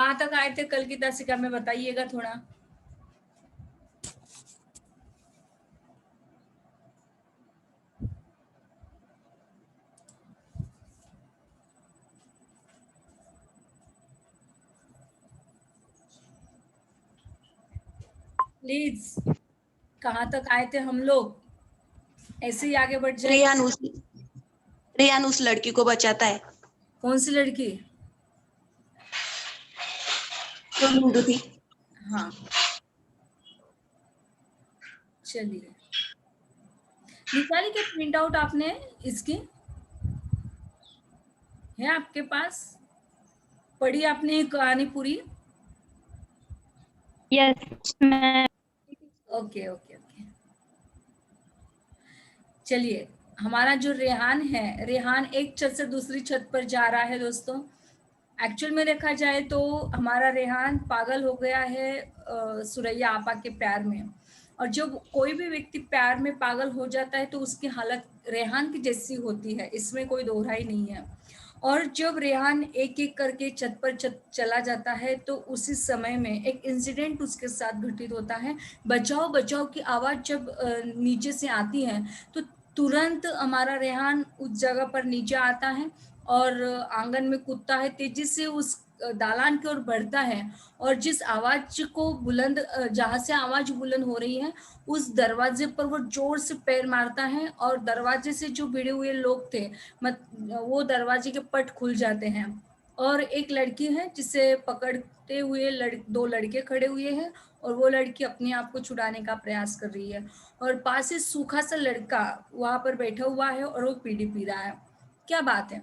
कहाँ तक आए थे कल की तासिका में, बताइएगा थोड़ा। प्लीज, कहाँ तक आए थे हम लोग? ऐसे ही आगे बढ़ जाए। रेहान उस लड़की को बचाता है। कौन सी लड़की? जो हिंदू थी। हाँ, चलिए, निकाली क्या प्रिंट आउट आपने इसकी? है आपके पास? पढ़ी आपने ये कहानी पूरी? Yes ma'am. Okay okay okay. चलिए, हमारा जो रेहान है, रेहान एक छत से दूसरी छत पर जा रहा है दोस्तों। एक्चुअल में देखा जाए तो हमारा रेहान पागल हो गया है सुरैया आपा के प्यार में। और जब कोई भी व्यक्ति प्यार में पागल हो जाता है तो उसकी हालत रेहान की जैसी होती है, इसमें कोई दोहराई नहीं है। और जब रेहान एक एक करके छत पर छत चला जाता है तो उसी समय में एक इंसिडेंट उसके साथ घटित होता है। बचाओ बचाओ की आवाज़ जब नीचे से आती है तो तुरंत हमारा रेहान उस जगह पर नीचे आता है और आंगन में कूदता है, तेजी से उस दालान की ओर बढ़ता है। और जिस आवाज को बुलंद जहाँ से आवाज बुलंद हो रही है उस दरवाजे पर वो जोर से पैर मारता है और दरवाजे से जो भिड़े हुए लोग थे वो दरवाजे के पट खुल जाते हैं। और एक लड़की है जिसे पकड़ते हुए दो लड़के खड़े हुए हैं और वो लड़की अपने आप को छुड़ाने का प्रयास कर रही है। और पास ही सूखा सा लड़का वहां पर बैठा हुआ है और वो बीड़ी पी रहा है। क्या बात है!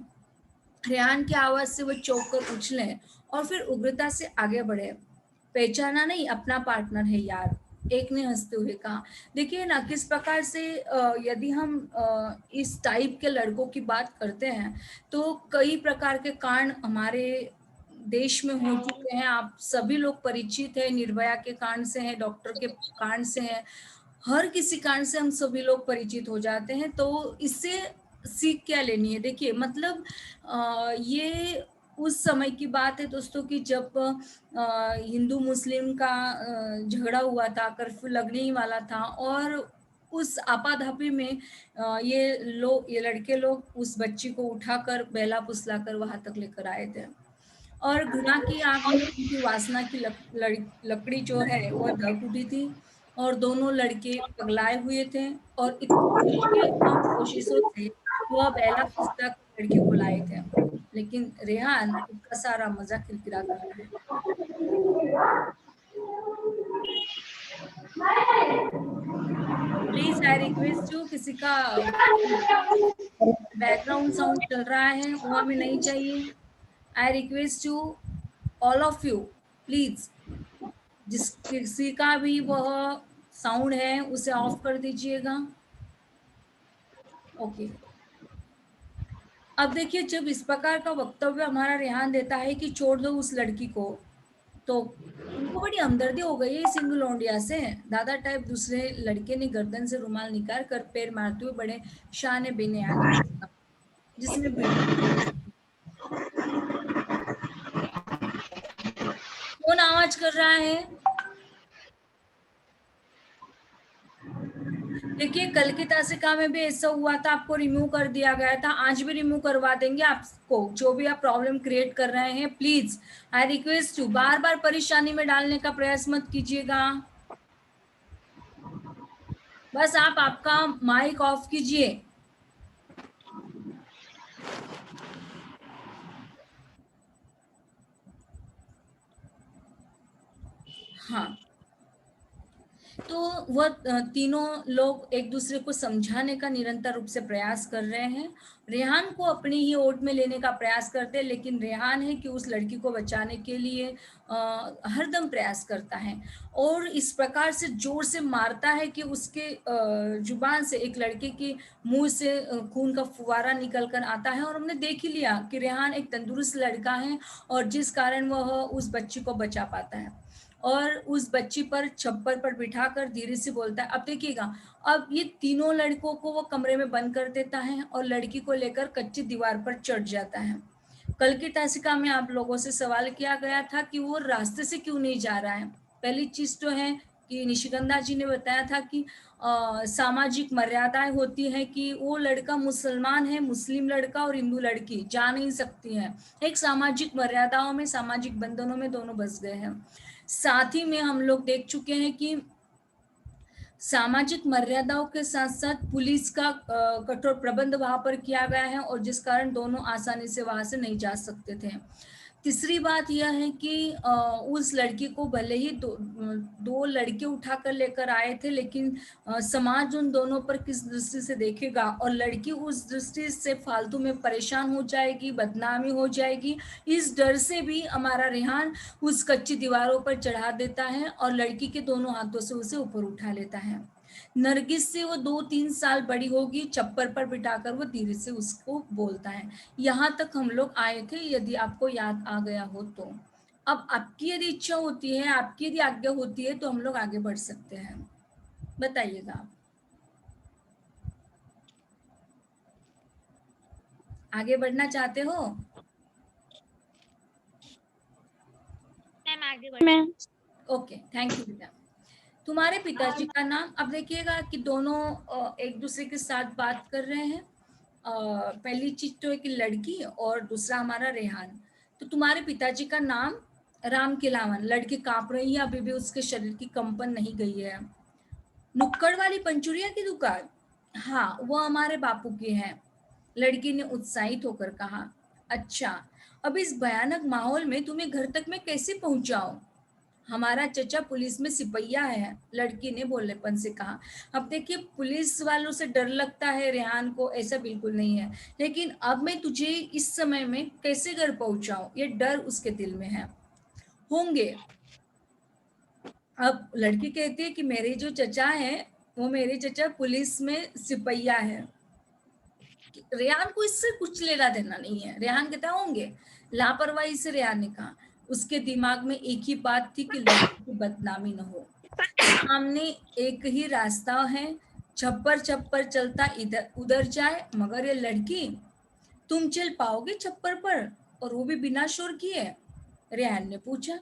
रेहान की आवाज से वो चौंक कर उछले और फिर उग्रता से आगे बढ़े। पहचाना नहीं, अपना पार्टनर है यार, एक ने हंसते हुए कहा। देखिए ना किस प्रकार से यदि हम इस टाइप के लड़कों की बात करते हैं तो कई प्रकार के कांड हमारे देश में हो चुके हैं। आप सभी लोग परिचित हैं, निर्भया के कांड से हैं, डॉक्टर के कांड से हैं, हर किसी कांड से हम सभी लोग परिचित हो जाते हैं। तो इससे सीख क्या लेनी है? देखिए मतलब ये उस समय की बात है दोस्तों कि जब हिंदू मुस्लिम का झगड़ा हुआ था, कर्फ्यू लगने ही वाला था और उस आपाधापी में ये लड़के लोग उस बच्ची को उठाकर बेला फुसलाकर वहां तक लेकर आए थे। और गुनाह की आग में उनकी वासना की लकड़ी जो है वो दब उठी थी और दोनों लड़के पगलाए हुए थे और इतनी मुश्किल कम कोशिशों से वह बेला फुसला कर लड़की को लाए थे। लेकिन रेहान खुद का सारा मजा किरकिरा कर रहा है। प्लीज आई रिक्वेस्ट यू, किसी का बैकग्राउंड साउंड चल रहा है वो हमें नहीं चाहिए। I request you, all of you, please, जिस किसी का भी वह साउंड है उसे ऑफ कर दीजिएगा। ओके। अब देखिए, जब इस प्रकार का वक्तव्य हमारा रेहान देता है कि छोड़ दो उस लड़की को, तो उनको बड़ी हमदर्दी हो गई है इस हिंदू लौंडिया से। दादा टाइप दूसरे लड़के ने गर्दन से रुमाल निकाल कर पैर मारते हुए बड़े शान बेनियाज में कहा, जिसने बीड़ी पी रखी थी। कौन आवाज कर रहा है? देखिए, कल की तासिका में भी ऐसा हुआ था, आपको रिमूव कर दिया गया था, आज भी रिमूव करवा देंगे आपको। जो भी आप प्रॉब्लम क्रिएट कर रहे हैं, प्लीज आई रिक्वेस्ट यू, बार बार परेशानी में डालने का प्रयास मत कीजिएगा। बस आप आपका माइक ऑफ कीजिए। हाँ, तो वह तीनों लोग एक दूसरे को समझाने का निरंतर रूप से प्रयास कर रहे हैं। रेहान को अपनी ही ओट में लेने का प्रयास करते हैं, लेकिन रेहान है कि उस लड़की को बचाने के लिए हरदम प्रयास करता है और इस प्रकार से जोर से मारता है कि उसके जुबान से एक लड़के के मुंह से खून का फुवारा निकल कर आता है। और हमने देख ही लिया कि रेहान एक तंदुरुस्त लड़का है और जिस कारण वह उस बच्ची को बचा पाता है और उस बच्ची पर छप्पर पर बिठाकर धीरे से बोलता है। अब देखिएगा, अब ये तीनों लड़कों को वो कमरे में बंद कर देता है और लड़की को लेकर कच्ची दीवार पर चढ़ जाता है। कल की तासिका में आप लोगों से सवाल किया गया था कि वो रास्ते से क्यों नहीं जा रहा है। पहली चीज तो है कि निशिगंधा जी ने बताया था कि सामाजिक मर्यादाएं होती है कि वो लड़का मुसलमान है, मुस्लिम लड़का और हिंदू लड़की जा नहीं सकती हैं। एक सामाजिक मर्यादाओं में, सामाजिक बंधनों में दोनों बस गए हैं। साथ ही में हम लोग देख चुके हैं कि सामाजिक मर्यादाओं के साथ साथ पुलिस का कठोर प्रबंध वहां पर किया गया है और जिस कारण दोनों आसानी से वहां से नहीं जा सकते थे। तीसरी बात यह है कि उस लड़की को भले ही दो लड़के उठाकर लेकर आए थे, लेकिन समाज उन दोनों पर किस दृष्टि से देखेगा और लड़की उस दृष्टि से फालतू में परेशान हो जाएगी, बदनामी हो जाएगी, इस डर से भी हमारा रेहान उस कच्ची दीवारों पर चढ़ा देता है और लड़की के दोनों हाथों से उसे ऊपर उठा लेता है। नरगिस से वो 2-3 साल बड़ी होगी, छप्पर पर बिठाकर वो धीरे से उसको बोलता है। यहाँ तक हम लोग आए थे, यदि आपको याद आ गया हो तो। अब आपकी यदि इच्छा होती है, आपकी यदि आज्ञा होती है तो हम लोग आगे बढ़ सकते हैं। बताइएगा आप। आगे बढ़ना चाहते हो? मैम आगे बढ़। ओके, थैंक यू बेटा। तुम्हारे पिताजी का नाम, अब देखिएगा कि दोनों एक दूसरे के साथ बात कर रहे हैं। पहली चीज तो है कि लड़की और दूसरा हमारा रेहान। तो तुम्हारे पिताजी का नाम राम खिलावन। लड़की कांप रही है, अभी भी उसके शरीर की कंपन नहीं गई है। नुक्कड़ वाली पंचुरिया की दुकान, हाँ वो हमारे बापू की है, लड़की ने उत्साहित होकर कहा। अच्छा, अब इस भयानक माहौल में तुम्हें घर तक मैं कैसे पहुंचाऊं? हमारा चचा पुलिस में सिपहिया है, लड़की ने बोलेपन से कहा। अब देखिए, पुलिस वालों से डर लगता है रेहान को, ऐसा बिल्कुल नहीं है, लेकिन अब मैं तुझे इस समय में कैसे घर पहुंचाऊं, ये डर उसके दिल में है। होंगे। अब लड़की कहती है कि मेरे जो चचा है, वो मेरे चचा पुलिस में सिपहिया है। रेहान को इससे कुछ लेना देना नहीं है। रेहान कहता होंगे। लापरवाही से रेहान ने कहा। उसके दिमाग में एक ही बात थी कि लड़की की बदनामी न हो। सामने एक ही रास्ता है, छप्पर छप्पर चलता इधर उधर जाए, मगर ये लड़की, तुम चल पाओगे छप्पर पर, और वो भी बिना शोर किए? रेहान ने पूछा।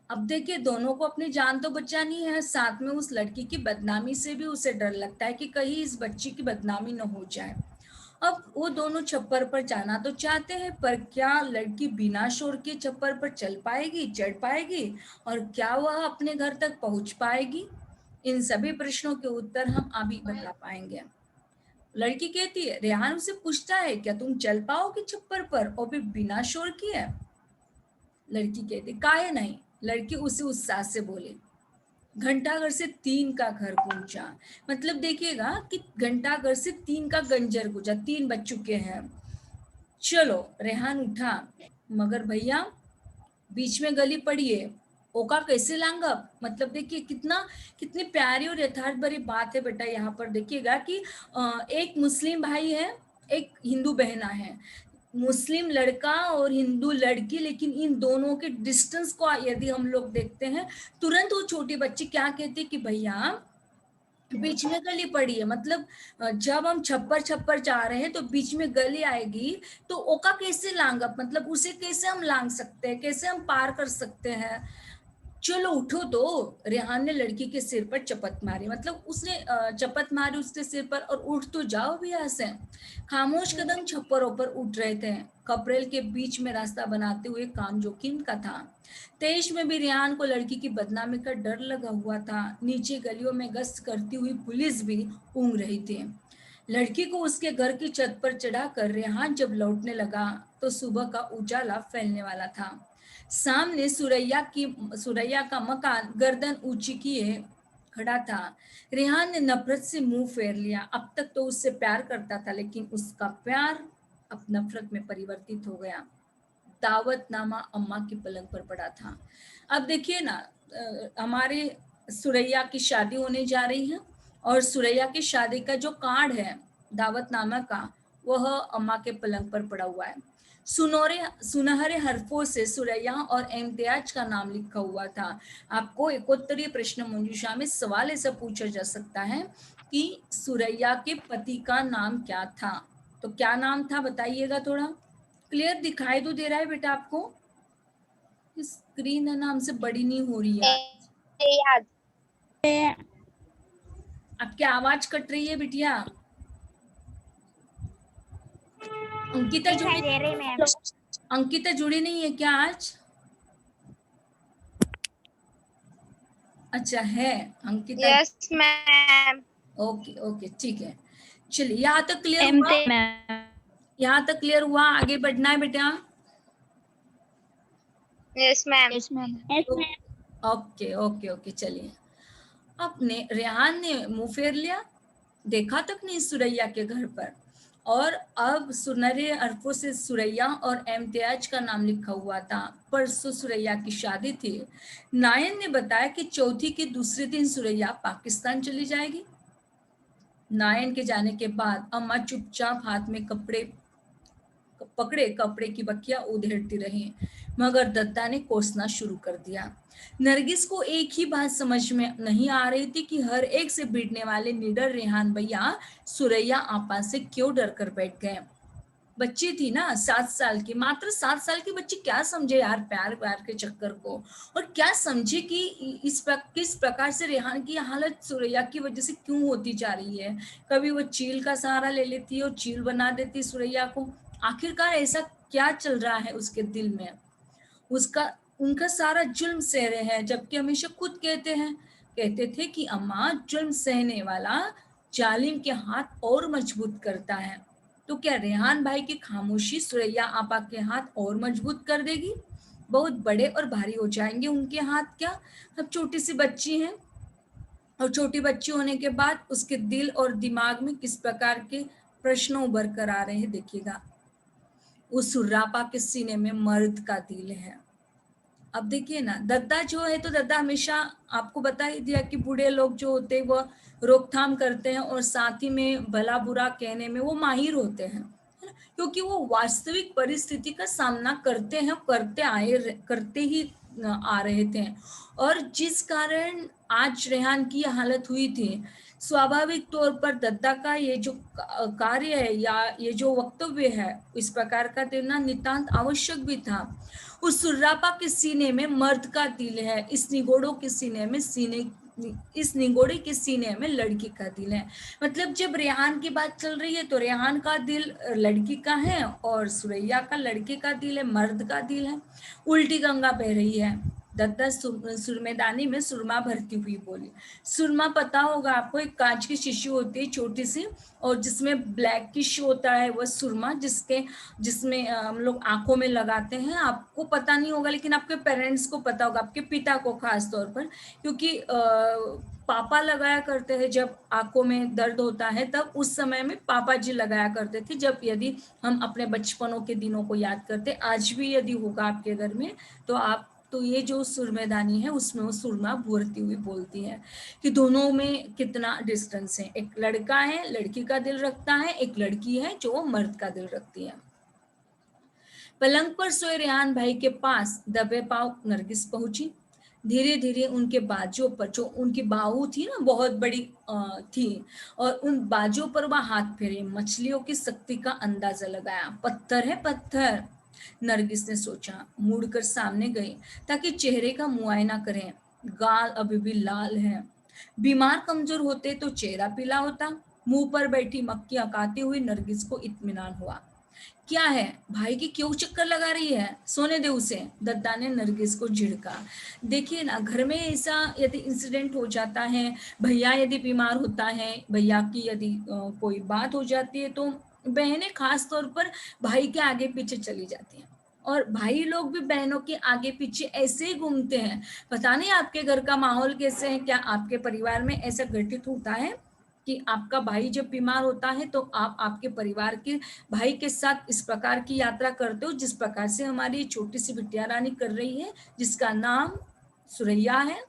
अब देखिए, दोनों को अपनी जान तो बचानी है, साथ में उस लड़की की बदनामी से भी उसे डर लगता है कि कहीं इस बच्ची की बदनामी न हो जाए। अब वो दोनों छप्पर पर जाना तो चाहते हैं, पर क्या लड़की बिना शोर के छप्पर पर चल पाएगी, चढ़ पाएगी, और क्या वह अपने घर तक पहुंच पाएगी? इन सभी प्रश्नों के उत्तर हम अभी बता पाएंगे। लड़की कहती है, रेहान उसे पूछता है, क्या तुम चल पाओगे छप्पर पर और भी बिना शोर किए? लड़की कहती, काहे नहीं। लड़की उसे उत्साह से बोली। घंटाघर से 3 का घर पहुंचा। मतलब देखिएगा कि घंटाघर से 3 का गंजर गुजरा, 3 बज चुके हैं। चलो, रेहान उठा, मगर भैया बीच में गली पड़ी है, ओका कैसे लांगा? मतलब देखिए कितनी प्यारी और यथार्थ भरी बात है बेटा। यहाँ पर देखिएगा कि एक मुस्लिम भाई है, एक हिंदू बहना है, मुस्लिम लड़का और हिंदू लड़की, लेकिन इन दोनों के डिस्टेंस को यदि हम लोग देखते हैं, तुरंत वो छोटी बच्ची क्या कहती है कि भैया बीच में गली पड़ी है। मतलब जब हम छप्पर छप्पर जा रहे हैं तो बीच में गली आएगी, तो ओका कैसे लांगा, मतलब उसे कैसे हम लांग सकते हैं, कैसे हम पार कर सकते हैं? चलो उठो। तो रेहान ने लड़की के सिर पर चपत मारी, मतलब उसने चपत मारी उसके सिर पर, और उठ तो जाओ भी यहाँ से। खामोश कदम छप्परों पर उठ रहे थे, कपरेल के बीच में रास्ता बनाते हुए काम जोखिम का था। तेज में भी रेहान को लड़की की बदनामी का डर लगा हुआ था। नीचे गलियों में गश्त करती हुई पुलिस भी ऊँग रही थी। लड़की को उसके घर की छत पर चढ़ाकर रेहान जब लौटने लगा तो सुबह का उजाला फैलने वाला था। सामने सुरैया का मकान गर्दन ऊंची किए खड़ा था। रेहान ने नफरत से मुंह फेर लिया। अब तक तो उससे प्यार करता था, लेकिन उसका प्यार अब नफरत में परिवर्तित हो गया। दावतनामा अम्मा के पलंग पर पड़ा था। अब देखिए ना, हमारे सुरैया की शादी होने जा रही है, और सुरैया की शादी का जो कार्ड है दावतनामा का, वह अम्मा के पलंग पर पड़ा हुआ है। सुनहरे हरफों से सुरैया और इम्तियाज का नाम लिखा हुआ था। आपको एकोत्तरीय प्रश्न मंजूषा में सवाल ऐसा पूछा जा सकता है कि सुरैया के पति का नाम क्या था? तो क्या नाम था, बताइएगा थोड़ा, क्लियर दिखाई तो दे रहा है बेटा आपको? स्क्रीन है ना हमसे बड़ी नहीं हो रही है। याद आपकी आवाज कट रही है बिटिया। अंकिता जुड़ी, दे रही मैम। अंकिता जुड़ी नहीं है क्या आज? अच्छा है Ankita. Yes ma'am. Okay okay ठीक है, चलिए यहाँ तक क्लियर हुआ? यहाँ तक क्लियर हुआ, आगे बढ़ना है बेटा। Yes ma'am. Yes ma'am. Okay okay okay चलिए। अपने रेहान ने मुंह फेर लिया, देखा तक नहीं सुरैया के घर पर, और अब सुनहरे अरफों से सुरैया और इम्तियाज का नाम लिखा हुआ था। परसों सुरैया की शादी थी। नायन ने बताया कि चौथी के दूसरे दिन सुरैया पाकिस्तान चली जाएगी। नायन के जाने के बाद अम्मा चुपचाप हाथ में कपड़े की बक्कियां उधेड़ती रही, मगर दत्ता ने कोसना शुरू कर दिया। नरगिस को एक ही बात समझ में नहीं आ रही थी कि हर एक से भिड़ने वाले निडर रेहान भैया सुरैया आपा से क्यों डर कर बैठ गए। बच्ची थी ना 7 साल की, मात्र 7 साल की बच्ची क्या समझे यार प्यार प्यार के चक्कर को, और क्या समझे कि किस प्रकार से रेहान की हालत सुरैया की वजह से क्यों होती जा रही है। कभी वो चील का सहारा ले लेती और चील बना देती सुरैया को। आखिरकार ऐसा क्या चल रहा है उसके दिल में। उसका उनका सारा जुल्म सह रहे हैं, जबकि हमेशा खुद कहते थे कि अम्मा जुल्म सहने वाला जालिम के हाथ और मजबूत करता है। तो क्या रेहान भाई की खामोशी सुरैया आपा के हाथ और मजबूत कर देगी? बहुत बड़े और भारी हो जाएंगे उनके हाथ। क्या अब छोटी सी बच्ची हैं, और छोटी बच्ची होने के बाद उसके दिल और दिमाग में किस प्रकार के प्रश्न उभर कर आ रहे हैं देखिएगा। उस सुर्रापा के सीने में मर्द का दिल है। अब देखिए ना, दद्दा जो है तो दद्दा हमेशा आपको बता ही दिया कि बूढ़े लोग जो होते हैं वो रोकथाम करते हैं और साथ ही में भला बुरा कहने में वो माहिर होते हैं, है ना? क्योंकि वो वास्तविक परिस्थिति का सामना करते हैं, करते ही आ रहे थे। और जिस कारण आज रेहान की हालत हुई थी, स्वाभाविक तौर पर दद्दा का ये जो कार्य है या ये जो वक्तव्य है इस प्रकार का देना नितांत आवश्यक भी था। उस सुर्रापा के सीने में मर्द का दिल है, इस निगोड़े के सीने में लड़की का दिल है। मतलब जब रेहान की बात चल रही है तो रेहान का दिल लड़की का है और सुरैया का लड़के का दिल है, मर्द का दिल है। उल्टी गंगा बह रही है। दत्ता सुरमेदानी में सुरमा भरती हुई बोली। सुरमा पता होगा आपको, एक कांच की शीशी होती है छोटी सी, और जिसमें ब्लैकिश होता है वह सुरमा, जिसमें हम लोग आंखों में लगाते हैं। आपको पता नहीं होगा लेकिन आपके पेरेंट्स को पता होगा, आपके पिता को खास तौर पर, क्योंकि पापा लगाया करते हैं जब आंखों में दर्द होता है, तब उस समय में पापा जी लगाया करते थे। जब यदि हम अपने बचपनों के दिनों को याद करते, आज भी यदि होगा आपके घर में तो ये जो सुरमेदानी है उसमें वो सुरमा भरती हुई बोलती है कि दोनों में कितना डिस्टेंस है। एक लड़का है, लड़की का दिल रखता है, एक लड़की है जो मर्द का दिल रखती है। पलंग पर सोए रेहान भाई के पास दबे पांव नरगिस पहुंची। धीरे धीरे उनके बाजू पर, जो उनकी बाहू थी ना बहुत बड़ी थी, और उन बाजू पर वह हाथ फेरे, मछलियों की शक्ति का अंदाजा लगाया। पत्थर है पत्थर, नरगिस ने सोचा। मुड़कर सामने गई ताकि चेहरे का मुआयना करें। गाल अभी भी लाल है। बीमार कमजोर होते तो चेहरा पीला होता। मुंह पर बैठी मक्खी अकाती हुई नरगिस को इत्मीनान हुआ। क्या है भाई की क्यों चक्कर लगा रही है, सोने दे उसे, दद्दा ने नरगिस को झिड़का। देखिए ना, घर में ऐसा यदि इंसिडेंट हो जाता है, भैया यदि बीमार होता है, भैया की यदि कोई बात हो जाती है, तो बहनें खास तौर पर भाई के आगे पीछे चली जाती हैं, और भाई लोग भी बहनों के आगे पीछे ऐसे ही घूमते हैं। पता नहीं आपके घर का माहौल कैसे है, क्या आपके परिवार में ऐसा घटित होता है कि आपका भाई जब बीमार होता है तो आप आपके परिवार के भाई के साथ इस प्रकार की यात्रा करते हो जिस प्रकार से हमारी छोटी सी बिटिया रानी कर रही है, जिसका नाम सुरैया है।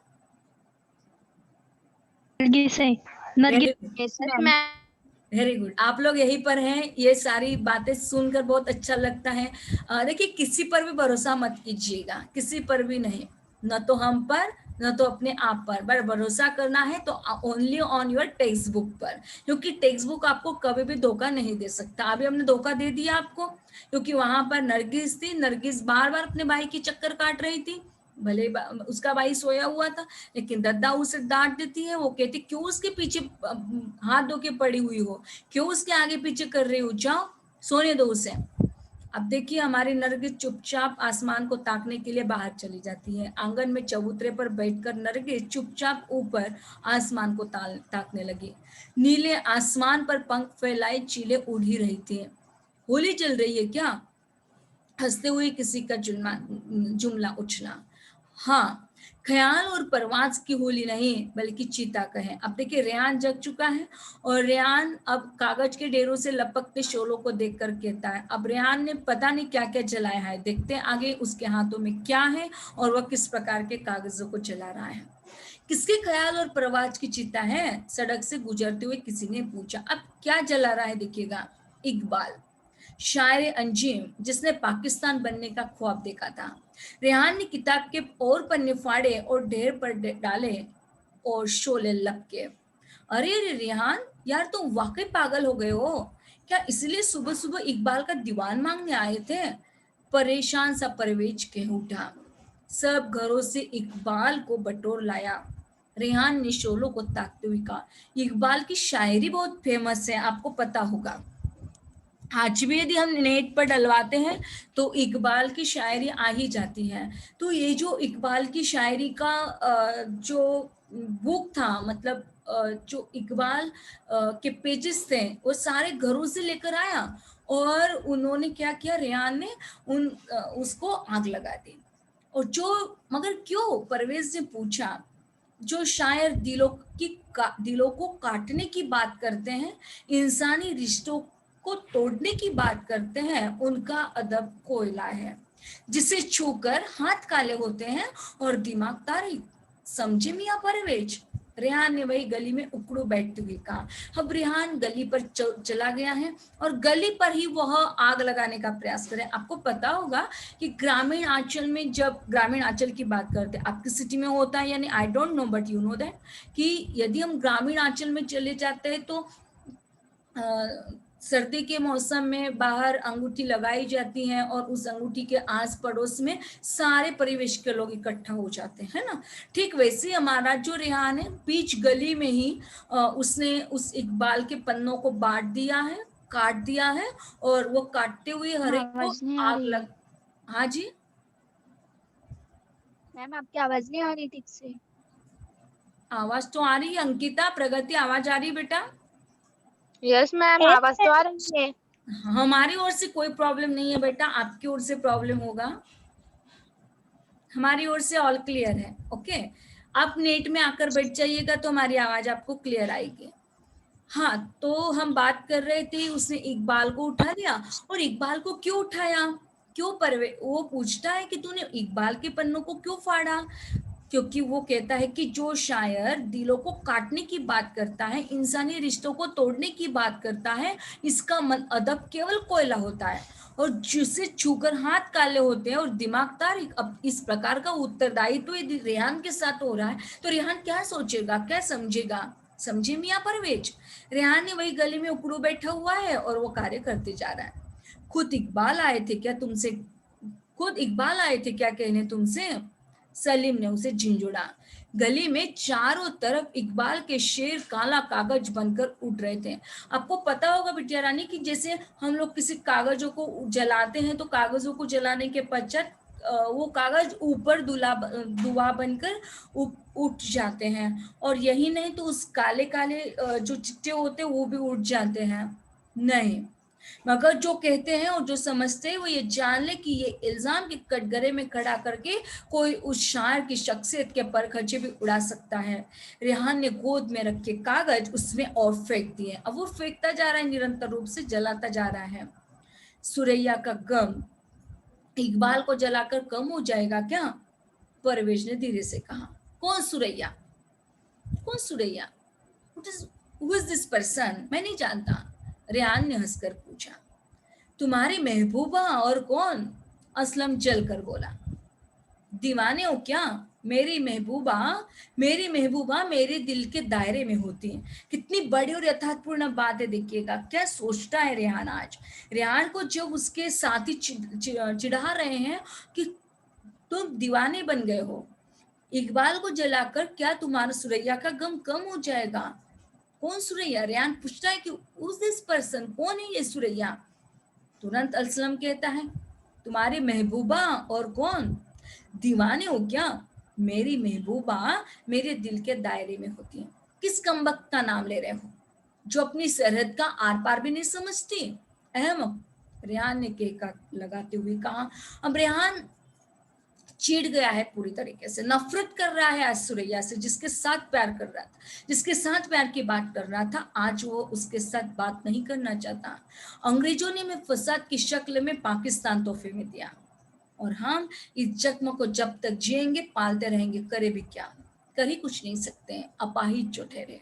वेरी गुड, आप लोग यहीं पर हैं। ये सारी बातें सुनकर बहुत अच्छा लगता है। देखिए, किसी पर भी भरोसा मत कीजिएगा, किसी पर भी नहीं, न तो हम पर न तो अपने आप पर भरोसा करना है तो only on your text book पर, क्योंकि टेक्स्ट बुक आपको कभी भी धोखा नहीं दे सकता। अभी हमने धोखा दे दिया आपको, क्योंकि वहां पर नरगिस थी, नरगिस बार बार अपने भाई की चक्कर काट रही थी, भले उसका भाई सोया हुआ था, लेकिन दद्दा उसे डांट देती है। वो कहती क्यों उसके पीछे हाथ धो के पड़ी हुई हो, क्यों उसके आगे पीछे कर रही हो, जाओ सोने दो उसे। अब देखिए हमारी नरगिस चुपचाप आसमान को ताकने के लिए बाहर चली जाती है। आंगन में चबूतरे पर बैठकर नरगिस चुपचाप ऊपर आसमान को ताकने लगी। नीले आसमान पर पंख फैलाए चीले उड़ ही रही थी। होली चल रही है क्या, हंसते हुए किसी का जुमला उछला। हाँ, ख्याल और परवाज की होली नहीं बल्कि चीता का है। अब देखिए रेहान जग चुका है और रेहान अब कागज के ढेरों से लपकते शोलों को देखकर कहता है, अब रेहान ने पता नहीं क्या क्या जलाया है, देखते हैं आगे उसके हाथों में क्या है और वह किस प्रकार के कागजों को जला रहा है। किसके ख्याल और परवाज की चीता है, सड़क से गुजरते हुए किसी ने पूछा। अब क्या जला रहा है देखिएगा, इकबाल शायर अंजीम जिसने पाकिस्तान बनने का ख्वाब देखा था। रेहान ने किताब के और पन्ने फाड़े और ढेर पर डाले और शोले लपके। अरे अरे रेहान, यार तुम वाकई पागल हो गए हो क्या, इसलिए सुबह सुबह इकबाल का दीवान मांगने आए थे, परेशान सा परवेज कह उठा। सब घरों से इकबाल को बटोर लाया। रेहान ने शोलों को ताकते हुए कहा, इकबाल की शायरी बहुत फेमस है, आपको पता होगा। आज भी यदि हम नेट पर डलवाते हैं तो इकबाल की शायरी आ ही जाती है। तो ये जो इकबाल की शायरी का जो बुक था, मतलब जो इकबाल के पेजेस थे वो सारे घरों से लेकर आया और उन्होंने क्या किया, रेहान ने उसको आग लगा दी। और जो मगर क्यों, परवेज ने पूछा। जो शायर दिलों को काटने की बात करते हैं, इंसानी रिश्तों को तोड़ने की बात करते हैं, उनका अदब कोयला है जिसे छूकर हाथ काले होते हैं और दिमाग तारीक। समझे मियां परवेज, रेहान ने वही गली में उकड़ू बैठते हुए कहा। अब रेहान गली पर चला गया है और गली पर ही वह आग लगाने का प्रयास करे। आपको पता होगा कि ग्रामीण आंचल में, जब ग्रामीण आंचल की बात करते हैं, आपकी सिटी में होता है यानी I don't know but you know that, कि यदि हम ग्रामीण आंचल में चले जाते हैं तो सर्दी के मौसम में बाहर अंगूठी लगाई जाती है और उस अंगूठी के आस पड़ोस में सारे परिवेश के लोग इकट्ठा हो जाते हैं ना। ठीक वैसे हमारा जो रेहान है बीच गली में ही उसने उस इकबाल के पन्नों को बांट दिया है, काट दिया है, और वो काटते हुए हर एक को आवाज नहीं आ आग रही लग। हाँ जी मैम, आपकी आवाज नहीं आ रही ठीक से। आवाज तो आ रही है। अंकिता, प्रगति, आवाज आ रही है बेटा? यस मैम, आवाज तो आ रही है। हमारी ओर से कोई प्रॉब्लम नहीं है बेटा, आपकी ओर से प्रॉब्लम होगा। हमारी ओर से ऑल क्लियर है। ओके, आप नेट में आकर बैठ जाइएगा तो हमारी आवाज आपको क्लियर आएगी। हाँ, तो हम बात कर रहे थे, उसने इकबाल को उठा लिया। और इकबाल को क्यों उठाया, क्यों वो पूछता है कि तूने इकबाल के पन्नों को क्यों फाड़ा, क्योंकि वो कहता है कि जो शायर दिलों को काटने की बात करता है, इंसानी रिश्तों को तोड़ने की बात करता है, इसका मन अदब केवल कोयला होता है और जिसे छूकर हाथ काले होते हैं और दिमाग तारीक। अब इस प्रकार का उत्तरदायित्व तो यदि रेहान के साथ हो रहा है तो रेहान क्या सोचेगा, क्या समझेगा? समझे मियां परवेज, रेहान ने वही गली में उकड़ू बैठा हुआ है और वो कार्य करते जा रहा है। खुद इकबाल आए थे क्या तुमसे, खुद इकबाल आए थे क्या कहने तुमसे? सलीम ने उसे झिंझोड़ा। गली में चारों तरफ इकबाल के शेर काला कागज बनकर उड़ रहे थे। आपको पता होगा बिटिया रानी कि जैसे हम लोग किसी कागजों को जलाते हैं तो कागजों को जलाने के पश्चात वो कागज ऊपर धुआं बनकर उठ जाते हैं, और यही नहीं तो उस काले काले जो चिट्टे होते हैं वो भी उठ जाते हैं। नहीं, मगर जो कहते हैं और जो समझते हैं वो ये जान ले कि ये इल्जाम के कटघरे में खड़ा करके कोई उस शायर की शख्सियत के परखचे भी उड़ा सकता है। रेहान ने गोद में रखे कागज उसमें और फेंक दिए। अब वो फेंकता जा रहा है, निरंतर रूप से जलाता जा रहा है। सुरैया का गम इकबाल को जलाकर कम हो जाएगा क्या? परवेज ने धीरे से कहा। कौन सुरैया, कौन Suraiya? Who is this person? मैं नहीं जानता, रेहान ने हंसकर पूछा। तुम्हारी महबूबा और कौन? असलम जल कर बोला। दीवाने हो क्या? मेरी महबूबा मेरे दिल के दायरे में होती है। कितनी बड़ी और यथार्थपूर्ण बात है, देखिएगा क्या सोचता है रेहान आज। रेहान को जब उसके साथी चिढ़ा रहे हैं कि तुम दीवाने बन गए हो, इकबाल को जलाकर क्या तुम्हारा सुरैया का गम कम हो जाएगा? कौन सुरैया? रेहान पूछता है कि उस दिस पर्सन, कौन है ये सुरैया? तुरंत असलम कहता है तुम्हारी महबूबा, और कौन? दीवाने हो क्या? मेरी महबूबा मेरे दिल के दायरे में होती है। किस कमबख्त का नाम ले रहे हो जो अपनी सरहद का आर पार भी नहीं समझती? अहम, रेहान ने केका लगाते हुए कहा। अब रेहान चिढ़ गया है पूरी तरीके से, नफरत कर रहा है आज सुरैया से, जिसके साथ प्यार कर रहा था, जिसके साथ प्यार की बात कर रहा था। आज वो उसके साथ बात नहीं करना चाहता। अंग्रेजों ने हमें फसाद की शक्ल में पाकिस्तान तोहफे में दिया, और हम इस जख्म को जब तक जिएंगे पालते रहेंगे। करे भी क्या? कर ही कुछ नहीं सकते हैं, अपाहिज जो ठहरे।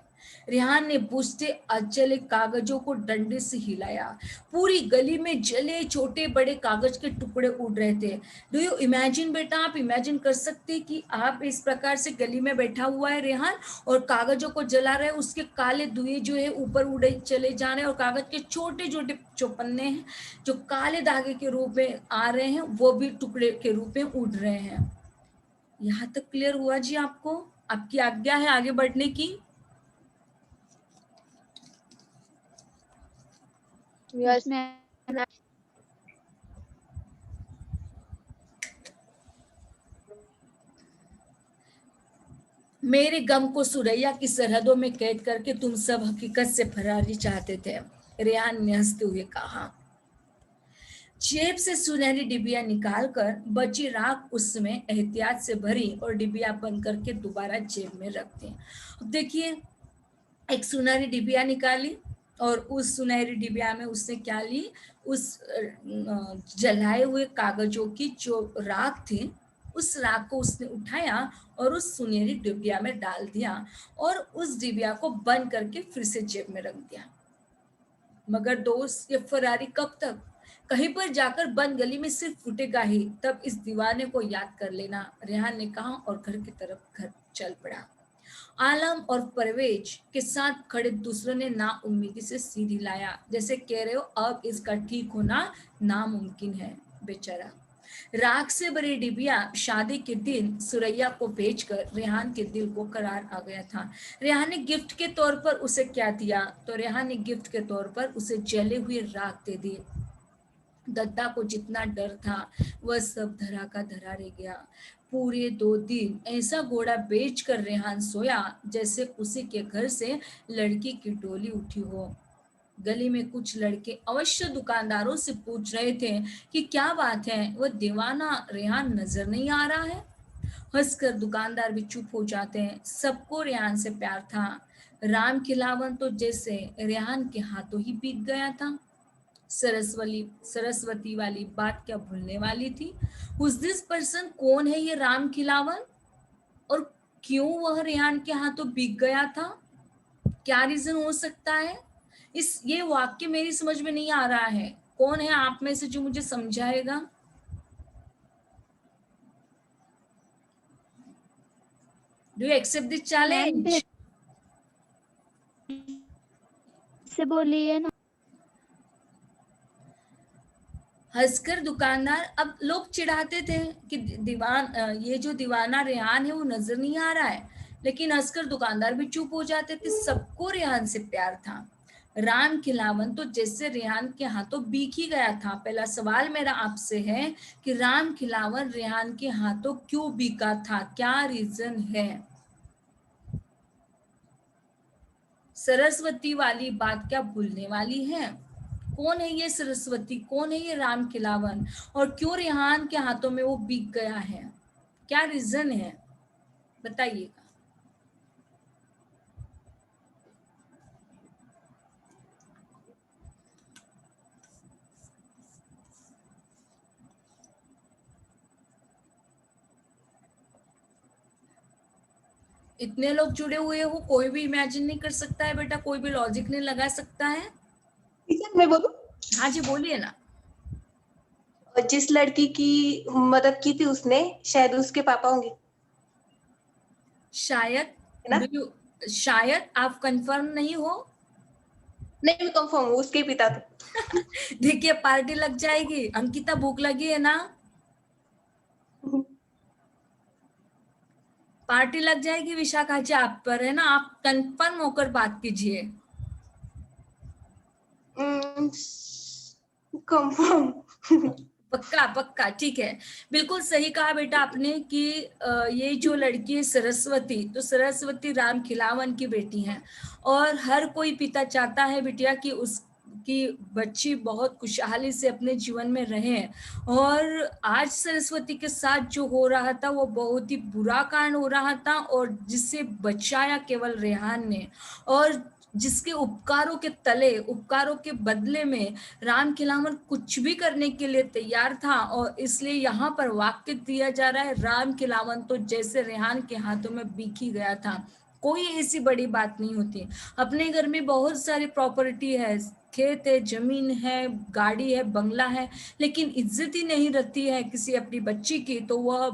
रेहान ने बुझते अजले कागजों को डंडे से हिलाया। पूरी गली में जले छोटे बड़े कागज के टुकड़े उड़ रहे थे। डू यू इमेजिन बेटा, आप इमेजिन कर सकते कि आप इस प्रकार से गली में बैठा हुआ है रेहान, और कागजों को जला रहे हैं, उसके काले धुएं जो है ऊपर उड़े चले जा रहे हैं, और कागज के छोटे छोटे जो पन्ने हैं जो काले धागे के रूप में आ रहे हैं, वो भी टुकड़े के रूप में उड़ रहे हैं। यहाँ तक क्लियर हुआ जी आपको? आपकी आज्ञा है आगे बढ़ने की? Yes ma'am. मेरे गम को सुरैया की सरहदों में कैद करके तुम सब हकीकत से फरारी चाहते थे, रेहान ने हंसते हुए कहा। जेब से सुनहरी डिबिया निकालकर बची राख उसमें एहतियात से भरी और डिबिया बंद करके दोबारा जेब में रख दी। अब देखिए, एक सुनहरी डिबिया निकाली, और उस सुनहरी डिबिया में उसने क्या ली? उस जलाए हुए कागजों की जो राख थी, उस राख को उसने उठाया और उस सुनहरी डिबिया में डाल दिया, और उस डिबिया को बंद करके फिर से जेब में रख दिया। मगर दोस्त, ये फरारी कब तक? कहीं पर जाकर बंद गली में सिर्फ फूटेगा ही, तब इस दीवाने को याद कर लेना, रेहान ने कहा, और घर की तरफ घर चल पड़ा। आलम और परवेज के साथ खड़े दूसरों ने नाउम्मीदी से सिर हिलाया, जैसे कह रहे हो अब इसका ठीक होना नामुमकिन है। बेचारा राख से भरी डिबिया शादी के दिन सुरैया को भेजकर रेहान के दिल को करार आ गया था। रेहान ने गिफ्ट के तौर पर उसे क्या दिया? तो रेहान ने गिफ्ट के तौर पर उसे जले हुए राख दे दिए। दद्दा को जितना डर था वह सब धरा का धरा रह गया। पूरे 2 दिन ऐसा घोड़ा बेच कर रेहान सोया जैसे उसी के घर से लड़की की डोली उठी हो। गली में कुछ लड़के अवश्य दुकानदारों से पूछ रहे थे कि क्या बात है, वह दीवाना रेहान नजर नहीं आ रहा है। हंसकर दुकानदार भी चुप हो जाते हैं। सबको रेहान से प्यार था। राम खिलावन तो जैसे रेहान के हाथों ही बीत गया था। सरस्वती वाली बात क्या भूलने वाली थी? उस दिस पर्सन कौन है ये राम खिलावन, और क्यों वह रेहान के हाथों बिक गया था? क्या रीजन हो सकता है? ये वाक्य मेरी समझ में नहीं आ रहा है। कौन है आप में से जो मुझे समझाएगा? Do you accept this challenge? से बोलिए ना। हंसकर दुकानदार, अब लोग चिढ़ाते थे कि ये जो दीवाना रेहान है वो नजर नहीं आ रहा है, लेकिन हंसकर दुकानदार भी चुप हो जाते थे। सबको रेहान से प्यार था। राम खिलावन तो जैसे रेहान के हाथों बिक ही गया था। पहला सवाल मेरा आपसे है कि राम खिलावन रेहान के हाथों क्यों बिका था? क्या रीजन है? सरस्वती वाली बात क्या भूलने वाली है? कौन है ये सरस्वती, कौन है ये राम खिलावन, और क्यों रेहान के हाथों में वो बिक गया है? क्या रीजन है, बताइएगा। इतने लोग जुड़े हुए हो, कोई भी इमेजिन नहीं कर सकता है बेटा? कोई भी लॉजिक नहीं लगा सकता है? टीचर मैं बोलूं? हाँ जी बोलिए ना। जिस लड़की की मदद की थी उसने, शायद उसके पापा होंगे। शायद, है ना? शायद आप कंफर्म नहीं हो? नहीं, मैं कंफर्म हूँ, उसके पिता थे। देखिए पार्टी लग जाएगी। अंकिता भूख लगी है ना? पार्टी लग जाएगी विशाखा जी आप पर, है ना? आप कंफर्म होकर बात कीजिए। कंफर्म। पक्का पक्का, ठीक है। बिल्कुल सही कहा बेटा आपने कि ये जो लड़की है सरस्वती, तो सरस्वती राम खिलावन की बेटी है और हर कोई पिता चाहता है बिटिया कि उसकी बच्ची बहुत खुशहाली से अपने जीवन में रहे। और आज सरस्वती के साथ जो हो रहा था वो बहुत ही बुरा कांड हो रहा था, और जिससे बचाया केवल रेहान ने, और जिसके उपकारों के तले, उपकारों के बदले में राम खिलावन कुछ भी करने के लिए तैयार था। और इसलिए यहाँ पर वाक्य दिया जा रहा है, राम खिलावन तो जैसे रेहान के हाथों में बिक ही गया था। कोई ऐसी बड़ी बात नहीं होती। अपने घर में बहुत सारी प्रॉपर्टी है, खेत है, जमीन है, गाड़ी है, बंगला है, लेकिन इज्जत ही नहीं रहती है किसी अपनी बच्ची की, तो वह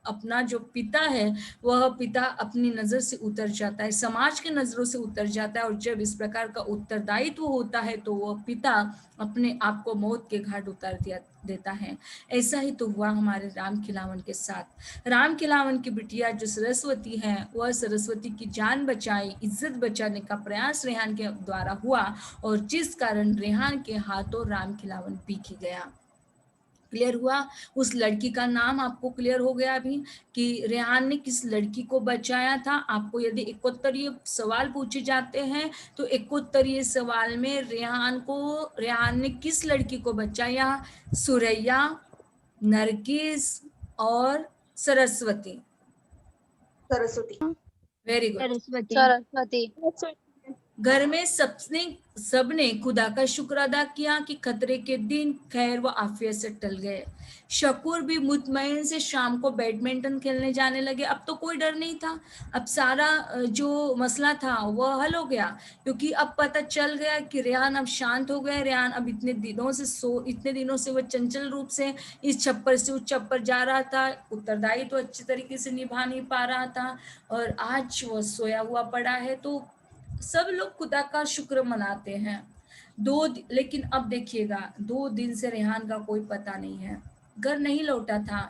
अपना जो पिता है, वह पिता अपनी नजर से उतर जाता है, समाज की नजरों से उतर जाता है। और जब इस प्रकार का उत्तरदायित्व होता है तो वह पिता अपने आप को मौत के घाट उतार देता है। ऐसा ही तो हुआ हमारे राम खिलावन के साथ। राम खिलावन की बिटिया जो सरस्वती है, वह सरस्वती की जान बचाई, इज्जत बचाने का प्रयास रेहान के द्वारा हुआ, और जिस कारण रेहान के हाथों राम खिलावन पीछे गया। क्लियर हुआ? उस लड़की का नाम आपको क्लियर हो गया अभी कि रेहान ने किस लड़की को बचाया था। आपको यदि इकोत्तरीय सवाल पूछे जाते हैं तो इकोत्तरीय सवाल में रेहान ने किस लड़की को बचाया? सुरैया, नरगिस और सरस्वती। सरस्वती। Very good. सरस्वती। सरस्वती। घर में सबने खुदा का शुक्र अदा किया कि खतरे के दिन खैर व आफियत से टल गए। शकूर भी मुतमईन से शाम को बैडमिंटन खेलने जाने लगे। अब तो कोई डर नहीं था, अब सारा जो मसला था वह हल हो गया, क्योंकि अब पता चल गया कि रेहान अब शांत हो गए। रेहान अब इतने दिनों से वह चंचल रूप से इस छप्पर से उस छप्पर जा रहा था, उत्तरदायित्व तो अच्छी तरीके से निभा नहीं पा रहा था, और आज वह सोया हुआ पड़ा है। तो सब लोग खुदा का शुक्र मनाते हैं। लेकिन अब देखिएगा, 2 दिन से रेहान का कोई पता नहीं है, घर नहीं लौटा था,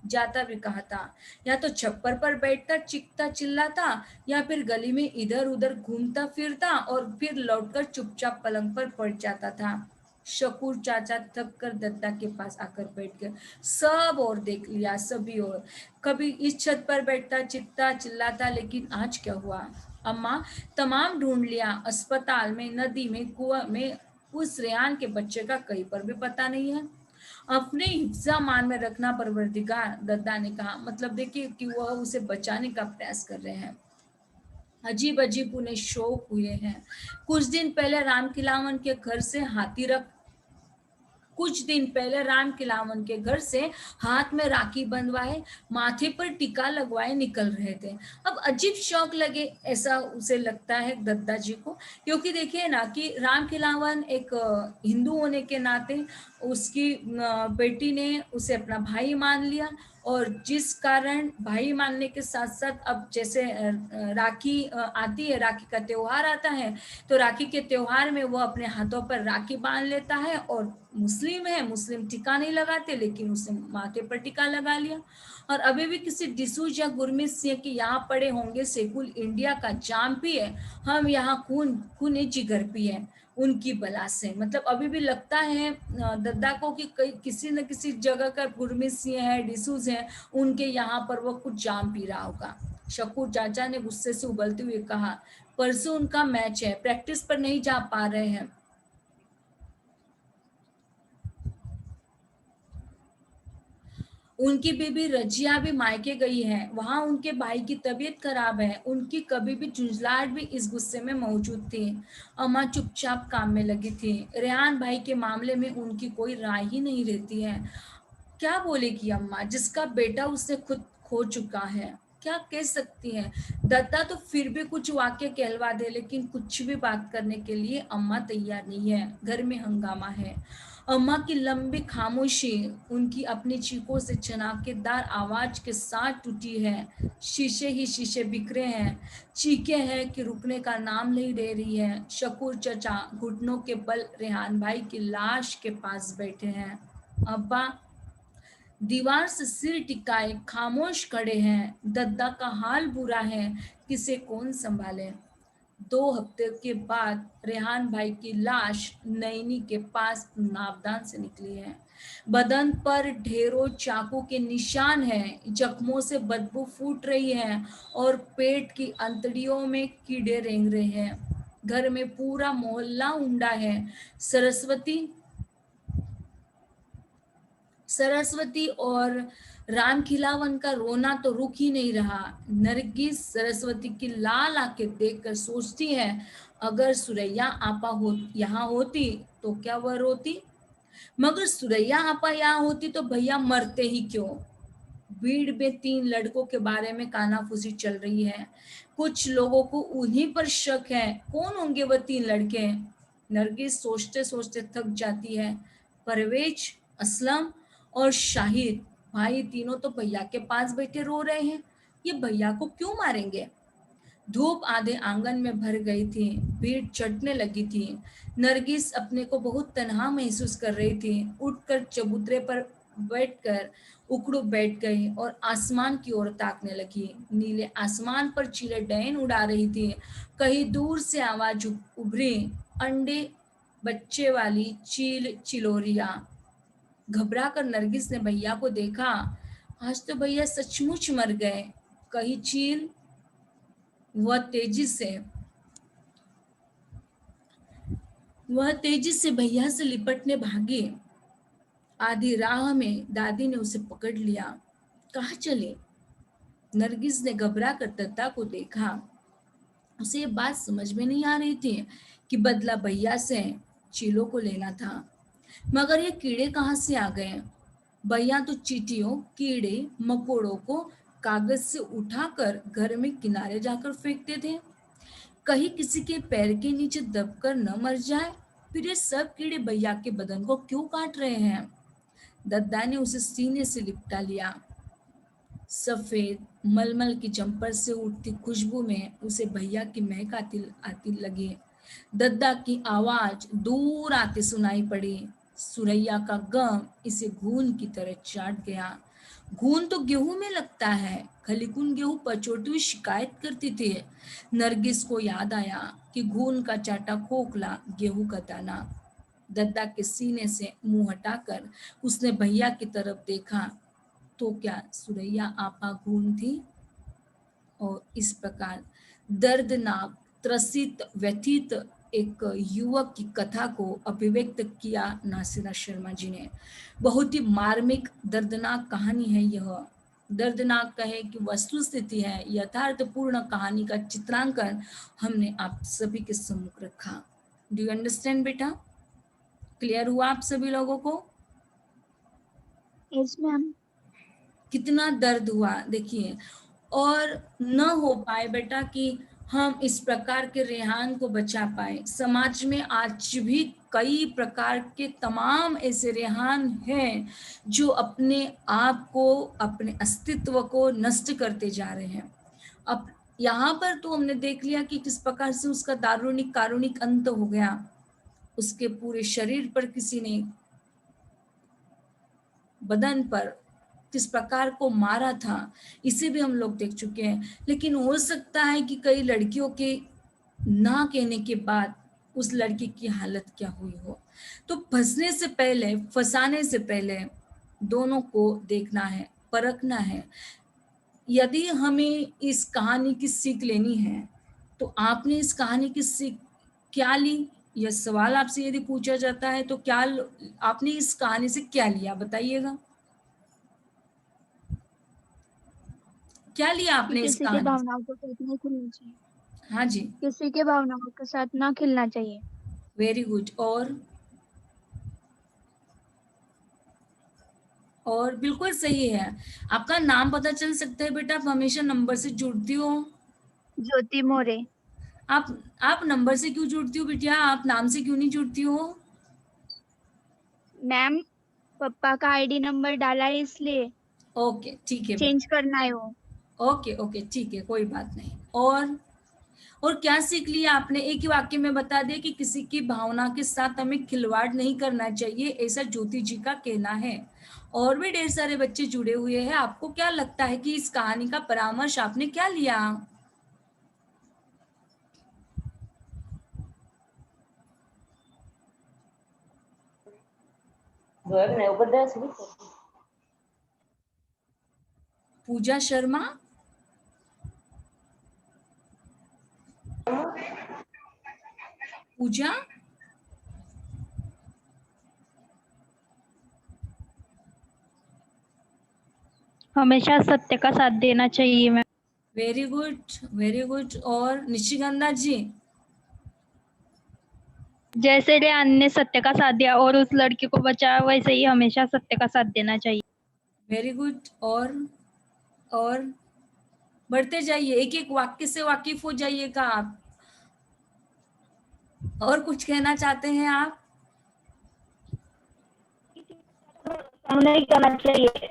जाता भी कहा था। या तो छप्पर पर बैठता चीखता चिल्लाता, या फिर गली में इधर उधर घूमता फिरता और फिर लौटकर चुपचाप पलंग पर पड़ जाता था। शकूर चाचा थक कर दत्ता के पास आकर बैठ गए। सब और देख लिया, सभी और, कभी इस छत पर बैठता चित्ता चिल्लाता, लेकिन आज क्या हुआ? अम्मा, तमाम ढूंढ लिया, अस्पताल में, नदी में, कुआं में, उस रेहान के बच्चे का कहीं पर भी पता नहीं है। अपने हिफ्जा मान में रखना परवरदिगार, दद्दा ने कहा। मतलब देखिए कि वह उसे बचाने का प्रयास कर रहे हैं। अजीब अजीब उन्हें शौक हुए हैं। कुछ दिन पहले राम खिलावन के घर से हाथ में राखी बंधवाए, माथे पर टीका लगवाए निकल रहे थे। अब अजीब शौक लगे, ऐसा उसे लगता है दद्दा जी को, क्योंकि देखिए ना कि राम खिलावन एक हिंदू होने के नाते उसकी बेटी ने उसे अपना भाई मान लिया, और जिस कारण भाई मानने के साथ साथ अब जैसे राखी आती है, राखी का त्योहार आता है, तो राखी के त्योहार में वो अपने हाथों पर राखी बांध लेता है। और मुस्लिम है, मुस्लिम टीका नहीं लगाते, लेकिन उसने माथे पर टीका लगा लिया। और अभी भी किसी डिसूज या गुरमीत सिंह के यहाँ पड़े होंगे सेकुल इंडिया का जाम पिए, हम यहाँ खून जिगर पिए उनकी बला से। मतलब अभी भी लगता है दद्दा को कि किसी न किसी जगह का गुरमीत सिंह है, डिसूज है, उनके यहाँ पर वो कुछ जाम पी रहा होगा। शकूर चाचा ने गुस्से से उबलते हुए कहा, परसों उनका मैच है, प्रैक्टिस पर नहीं जा पा रहे हैं। उनकी बीबी रजिया भी मायके गई है, वहां उनके भाई की तबीयत खराब है। उनकी कभी भी झुंझलाहट भी इस गुस्से में मौजूद थी। अम्मा चुपचाप काम में लगी थी। रेहान भाई के मामले में उनकी कोई राय ही नहीं रहती है। क्या बोलेगी अम्मा, जिसका बेटा उसने खुद खो चुका है? क्या कह सकती हैं? दत्ता तो फिर भी कुछ वाक्य कहलवा दे, लेकिन कुछ भी बात करने के लिए अम्मा तैयार नहीं है। घर में हंगामा है। अम्मा की लंबी खामोशी उनकी अपनी चीखों से चनाकेदार आवाज के साथ टूटी है। शीशे ही शीशे बिखरे हैं, चीखे हैं कि रुकने का नाम नहीं ले रही है। शकूर चचा घुटनों के बल रेहान भाई की लाश के पास बैठे हैं। अब्बा दीवार से सिर टिकाए खामोश खड़े हैं। दद्दा का हाल बुरा है, किसे कौन संभाले। 2 हफ्ते के बाद रेहान भाई की लाश नैनी के पास नावदान से निकली है। बदन पर ढेरों चाकू के निशान हैं, जख्मों से बदबू फूट रही है और पेट की अंतड़ियों में कीड़े रेंग रहे हैं। घर में पूरा मोहल्ला उमड़ा है। सरस्वती और राम खिलावन का रोना तो रुक ही नहीं रहा। नरगिस सरस्वती की लाल आंखें देखकर सोचती है, अगर सुरैया आपा यहाँ होती तो क्या वह रोती। मगर सुरैया आपा यहाँ होती तो भैया मरते ही क्यों। भीड़ में 3 लड़कों के बारे में कानाफूसी चल रही है। कुछ लोगों को उन्हीं पर शक है। कौन होंगे वह 3 लड़के। नरगिस सोचते सोचते थक जाती है। परवेज, असलम और शाहिद भाई तीनों तो भैया के पास बैठे रो रहे हैं। ये भैया को क्यों मारेंगे। धूप आधे आंगन में भर गई थी। भीड़ चढ़ने लगी थी। नरगिस अपने को बहुत तन्हा महसूस कर रही थी। उठकर चबूतरे पर बैठकर उकड़ू बैठ गई और आसमान की ओर ताकने लगी। नीले आसमान पर चिड़ै डैन उड़ा रही थी। कहीं दूर से आवाज उभरी, अंडे बच्चे वाली चील चिलोरिया। घबरा कर नरगिस ने भैया को देखा। आज तो भैया सचमुच मर गए, कही चील। वह तेजी से भैया से लिपटने भागी। आधी राह में दादी ने उसे पकड़ लिया। कहाँ चले। नरगिस ने घबरा कर दद्दा को देखा। उसे ये बात समझ में नहीं आ रही थी कि बदला भैया से चीलों को लेना था, मगर ये कीड़े कहाँ से आ गए। भैया तो चींटियों, कीड़े मकोड़ों को कागज से उठाकर घर में किनारे जाकर फेंकते थे, कहीं किसी के पैर के नीचे दबकर न मर जाए। फिर ये सब कीड़े भैया के बदन को क्यों काट रहे हैं। दद्दा ने उसे सीने से लिपटा लिया। सफेद मलमल की जंपर से उठती खुशबू में उसे भैया की महक आती लगी। दद्दा की आवाज दूर आते सुनाई पड़ी। सुरैया का गम इसे घून की तरह चाट गया। घून तो गेहूं में लगता है, खलीकुन गेहूं पचोटी हुई शिकायत करती थी। नरगिस को याद आया कि घून का चाटा खोखला गेहूं का दाना। दद्दा के सीने से मुंह हटाकर उसने भैया की तरफ देखा। तो क्या सुरैया आपा घून थी। और इस प्रकार दर्दनाक, त्रसित, व्यथित एक युवक की कथा को अभिव्यक्त किया नासिरा शर्मा जी ने। बहुत ही मार्मिक दर्दनाक कहानी है यह। दर्दनाक कहे कि वस्तु स्थिति है, यथार्थपूर्ण कहानी का चित्रांकन हमने आप सभी के सम्मुख रखा। डू यू अंडरस्टैंड बेटा। क्लियर हुआ आप सभी लोगों को। Yes ma'am. कितना दर्द हुआ देखिए। और न हो पाए बेटा कि हम इस प्रकार के रेहान को बचा पाए। समाज में आज भी कई प्रकार के तमाम ऐसे रेहान हैं जो अपने आप को, अपने अस्तित्व को नष्ट करते जा रहे हैं। अब यहाँ पर तो हमने देख लिया कि किस प्रकार से उसका दारुणिक कारुणिक अंत हो गया। उसके पूरे शरीर पर किसी ने, बदन पर किस प्रकार को मारा था, इसे भी हम लोग देख चुके हैं। लेकिन हो सकता है कि कई लड़कियों के ना कहने के बाद उस लड़की की हालत क्या हुई हो। तो फंसने से पहले, फंसाने से पहले दोनों को देखना है, परखना है। यदि हमें इस कहानी की सीख लेनी है तो आपने इस कहानी की सीख क्या ली। यह सवाल आपसे यदि पूछा जाता है तो क्या आपने इस कहानी से क्या लिया, बताइएगा। क्या लिया आपने इस किसी के कहानी से। भावनाओं के साथ नहीं खेलना चाहिए। हाँ जी, किसी के भावनाओं के साथ ना खेलना चाहिए। Very good. और बिल्कुल सही है। आपका नाम पता चल सकता है बेटा। आप हमेशा नंबर से जुड़ती हो। ज्योति मोरे। आप नंबर से क्यों जुड़ती हो बिटिया, आप नाम से क्यों नहीं जुड़ती हो। मैम पापा का आईडी नंबर डाला है इसलिए ओके ठीक है चेंज करना है वो। ओके ओके ठीक है, कोई बात नहीं। और क्या सीख लिया आपने? एक ही वाक्य में बता दिया कि किसी की भावना के साथ हमें खिलवाड़ नहीं करना चाहिए, ऐसा ज्योति जी का कहना है। और भी ढेर सारे बच्चे जुड़े हुए हैं। आपको क्या लगता है कि इस कहानी का परामर्श आपने क्या लिया? पूजा शर्मा, पूजा, हमेशा सत्य का साथ देना चाहिए ma'am. Very good very good. और निशिगंधा जी? जैसे रेहान ने सत्य का साथ दिया और उस लड़की को बचाया, वैसे ही हमेशा सत्य का साथ देना चाहिए। Very good. और बढ़ते जाइए, एक एक वाक्य से वाकिफ हो जाइएगा आप। और कुछ कहना चाहते हैं आप? नहीं करना चाहिए,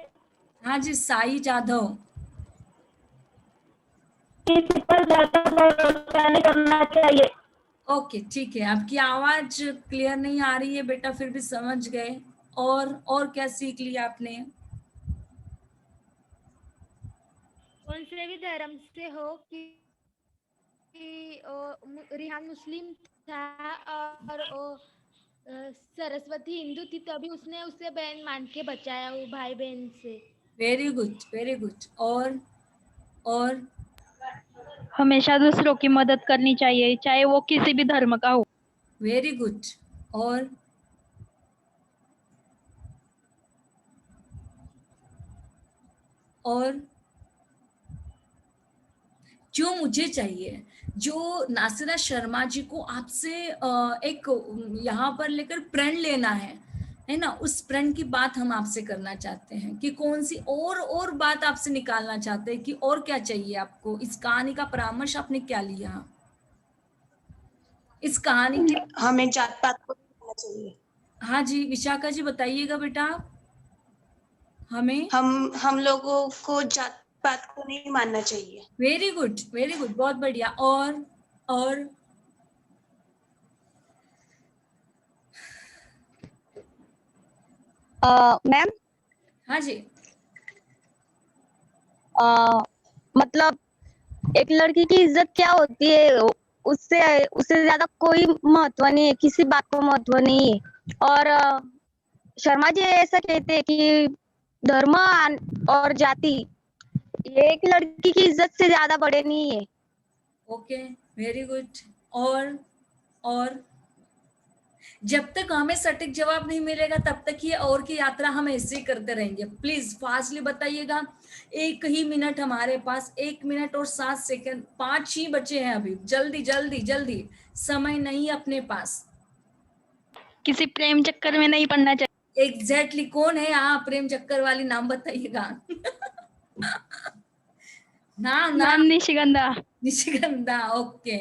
हाँ जी, साई जाधव। किसी पर ज्यादा भरोसा नहीं करना चाहिए। ओके ठीक है, आपकी आवाज क्लियर नहीं आ रही है बेटा, फिर भी समझ गए। और क्या सीख लिया आपने? कौन से भी धर्म से हो कि रिहान मुस्लिम था और सरस्वती हिंदू थी, तभी उसने उसे बहन मान के बचाया वो भाई बहन से। Very good very good. और हमेशा दूसरों की मदद करनी चाहिए, चाहे वो किसी भी धर्म का हो। Very good. और और जो मुझे चाहिए, जो नासिरा शर्मा जी को आपसे एक यहाँ पर लेकर प्रण लेना है ना, उस प्रण की बात हम आपसे करना चाहते हैं कि कौन सी और बात आपसे निकालना चाहते हैं कि और क्या चाहिए आपको? इस कहानी का परामर्श आपने क्या लिया इस कहानी के? हमें जात पात को नहीं मानना चाहिए। हाँ जी, विशाखा जी बताइएगा बेटा। हमें हम लोगों को जात पात को नहीं मानना चाहिए। वेरी गुड बहुत बढ़िया। और मैम, हाँ जी, मतलब एक लड़की की इज्जत क्या होती है, उससे उससे ज्यादा कोई महत्व नहीं है, किसी बात को महत्व नहीं है। और शर्मा जी ऐसा कहते हैं कि धर्म और जाति ये एक लड़की की इज्जत से ज्यादा बड़े नहीं है। Okay very good. और जब तक हमें सटीक जवाब नहीं मिलेगा तब तक ये और की यात्रा हम ऐसे ही करते रहेंगे। प्लीज फास्टली बताइएगा। 1 ही मिनट हमारे पास, 1 मिनट और 7 सेकंड, 5 ही बचे हैं अभी। जल्दी जल्दी जल्दी, समय नहीं अपने पास। किसी प्रेम चक्कर में नहीं पड़ना चाहिए। एग्जैक्टली कौन है यहाँ प्रेम चक्कर वाली? नाम बताइएगा। नाम मैम नाम। निशिगंधा। निशिगंधा, ओके।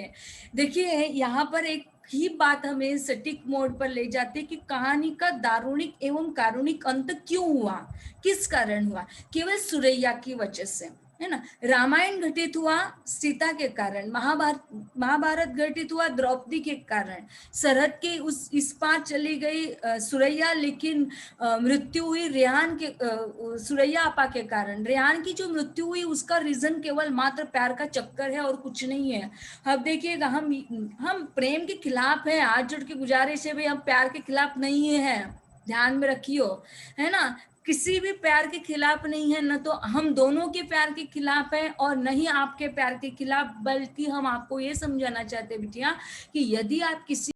देखिए यहाँ पर एक ही बात हमें सटीक मोड पर ले जाती है कि कहानी का दारुणिक एवं कारुणिक अंत क्यों हुआ, किस कारण हुआ? केवल सुरैया की वजह से, है ना। रामायण घटित हुआ सीता के कारण, महाभारत घटित हुआ द्रौपदी के कारण, सरहद के इस पार चली गई सुरैया, लेकिन मृत्यु हुई रेहान के सुरैया आपा के कारण। रेहान की जो मृत्यु हुई उसका रीजन केवल मात्र प्यार का चक्कर है और कुछ नहीं है। अब देखिएगा, हम प्रेम के खिलाफ है, हाथ जोड़ के गुजारिश है भाई, हम प्यार के खिलाफ नहीं है, ध्यान में रखियो, है ना। किसी भी प्यार के खिलाफ नहीं है, न तो हम दोनों के प्यार के खिलाफ है और न ही आपके प्यार के खिलाफ, बल्कि हम आपको ये समझाना चाहते हैं बिटिया कि यदि आप किसी